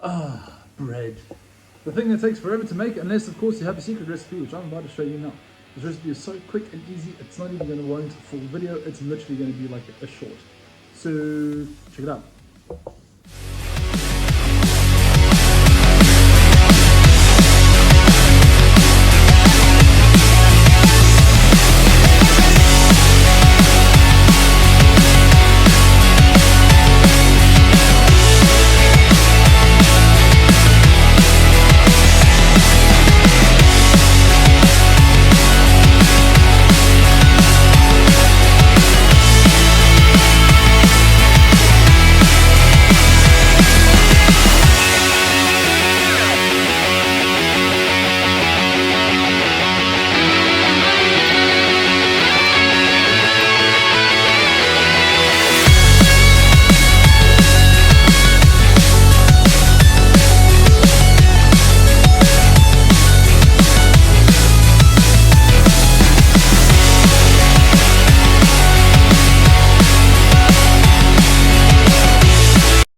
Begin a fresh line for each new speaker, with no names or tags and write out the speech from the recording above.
Ah, bread. The thing that takes forever to make, unless of course you have a secret recipe, which I'm about to show you now. This recipe is so quick and easy, it's not even going to warrant a full video, it's literally going to be like a short. So, check it out.